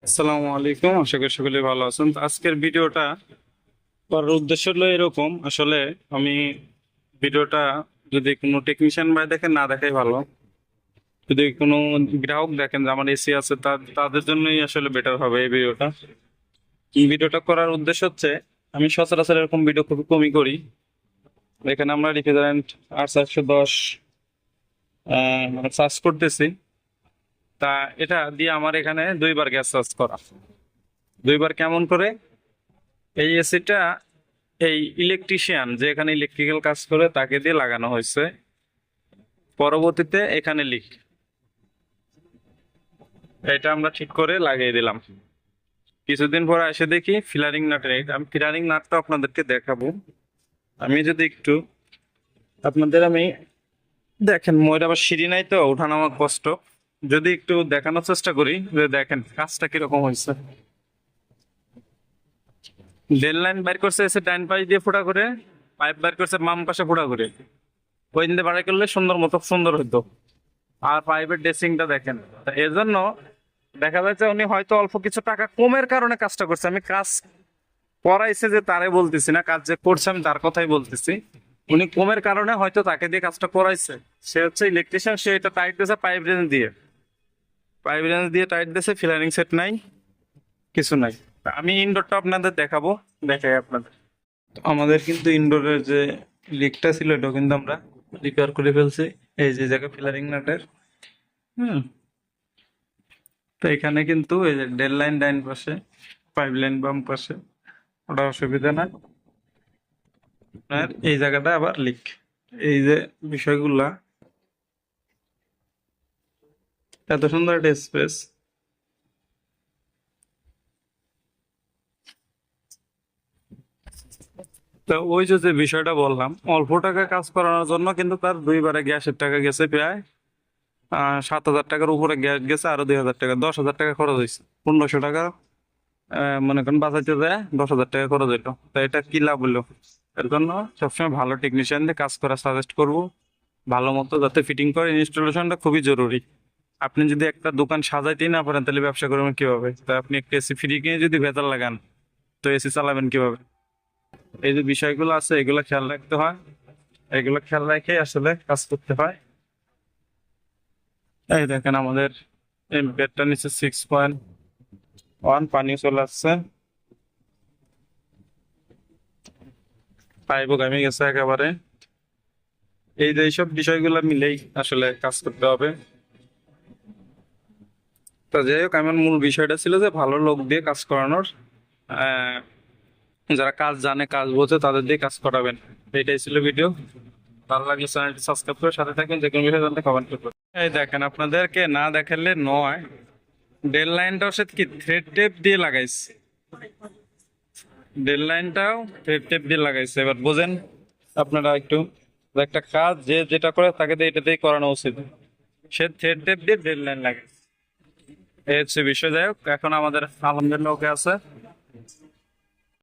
আসসালামু আলাইকুম, আশা করি সকলে ভালো আছেন। তো আজকের ভিডিওটা করার উদ্দেশ্য হলো এরকম। আসলে আমি ভিডিওটা যদি কোনো টেকনিশিয়ান ভাই দেখেন, না দেখাই ভালো। যদি কোনো গ্রাহক দেখেন যে আমার এসি আছে, তাদের জন্যই আসলে বেটার হবে এই ভিডিওটা। এই ভিডিওটা করার উদ্দেশ্য হচ্ছে, আমি সচরাচর এরকম ভিডিও খুবই কমই করি। এখানে আমরা রিফ্রিজারেন্ট R410 সার্চ করতেছি। তা এটা দিয়ে আমার এখানে দুইবার গ্যাস সার্চ করা। দুইবার কেমন করে? এই এসিটা এই ইলেকট্রিশিয়ান যে এখানে ইলেকট্রিক্যাল কাজ করে তাকে দিয়ে লাগানো হয়েছে। পরবর্তীতে এখানে লিক, এটা আমরা ঠিক করে লাগিয়ে দিলাম। কিছুদিন পরে এসে দেখি ফিলারিং নাটের, আমি ফিলারিং নাটটা আপনাদেরকে দেখাবো। আমি যদি একটু আমি দেখেন, ময়ূর আবার সিঁড়ি নাই তো ওঠানামা কষ্ট, যদি একটু দেখানোর চেষ্টা করি যে দেখেন কাজটা কিরকম হয়েছে। রেল লাইন বাইর করছে এসে ডাইন পাশ দিয়ে ফোটা করে, পাইপ বাইর করছে বাম পাশে ফোটা করে। ওই দিকে বাড়াই করলে সুন্দর মতো সুন্দর হইতো। আর পাইপের ড্রেসিংটা দেখেন, তা এর জন্য দেখা যাচ্ছে উনি হয়তো অল্প কিছু টাকা কমের কারণে কাজটা করছে। আমি কাজ করাইছে যে তারে বলতেছি না, কাজ যে করছে আমি তার কথাই বলতেছি। উনি কমের কারণে হয়তো তাকে দিয়ে কাজটা করাইছে। সে হচ্ছে ইলেকট্রিশিয়ান, সে এটা টাইট দিয়েছে পাইপ রেঞ্জ দিয়ে, টাইট দিয়েছে। ফিলারিং সেট নাই, কিছু নাই। তা আমি ইনডোরটা আপনাদের দেখাবো, দেখাই আপনাদের। তো আমাদের কিন্তু ইনডোরের যে লিকটা ছিল এটা কিন্তু আমরা রিপেয়ার করে ফেলছি। এই যে জায়গা ফিলারিং নাটের, হুম। তো এখানে কিন্তু এই যে ডেড লাইন ডাইন পাশে, পাইপ লাইন বাম পাশে, ওটা অসুবিধা না। আপনার এই জায়গাটা আবার লিক, এই যে বিষয়গুলা, এত সুন্দর একটা স্পেস। তো ওই যে বিষয়টা বললাম, অল্প টাকা কাজ করানোর জন্য কিন্তু তার দুইবারে গ্যাসের টাকা গেছে প্রায় 7,000 টাকার উপরে গ্যাস গেছে, আরো 2,000 টাকা, 10,000 টাকা খরচ হয়েছে। 1,500 টাকা মনে করেন বাঁচাইতে যায়, 10,000 টাকা খরচ হইলো। তো এটা কি লাভ হলো? এর জন্য সবসময় ভালো টেকনিশিয়ান দিয়ে কাজ করা সাজেস্ট করব, ভালো মতো যাতে ফিটিং করে। ইনস্টলেশনটা খুবই জরুরি। আপনি যদি একটা দোকান সাজাইতেই না পারেন তাহলে ব্যবসা করবেন কিভাবে? তা আপনি একটা এসি ফ্রি কিনে যদি ভেজাল লাগান, তো এসি চালাবেন কিভাবে? এই যে বিষয়গুলো আছে এগুলো খেয়াল রাখতে হয়, এগুলো খেয়াল রেখে আসলে কাজ করতে হয়। এই দেখেন আমাদের এম্পিয়ারটা নিচে 6.1, পানি চলে আসছে, পাইপও ঘামে গেছে একেবারে। এই যে এইসব বিষয়গুলো মিলেই আসলে কাজ করতে হবে। তো যাই হোক, আমার মূল বিষয়টা ছিল যে ভালো লোক দিয়ে কাজ করানোর, আহ, যারা কাজ জানে কাজ বোঝে তাদের দিয়ে কাজ করাবেন। এইটাই ছিল ভিডিও। ভালো লাগলে চ্যানেলটি সাবস্ক্রাইব করে সাথে থাকবেন, যে কোনো বিষয়ে জানতে কমেন্ট করবেন। এই দেখেন, আপনাদেরকে না দেখালে নয়, ডেল লাইনটাও সে কি থ্রেড টেপ দিয়ে লাগাইছে। ডেল লাইনটাও থ্রেড টেপ দিয়ে লাগাইছে, এবার বোঝেন আপনারা একটু। একটা কাজ যে যেটা করে তাকে দিয়ে এটা দিয়ে করানো উচিত। সে থ্রেড টেপ দিয়ে ডেল লাইন লাগাইছে, এই হচ্ছে বিষয়। যাই হোক, এখন আমাদের আলহামদুলিল্লাহ ওকে আছে।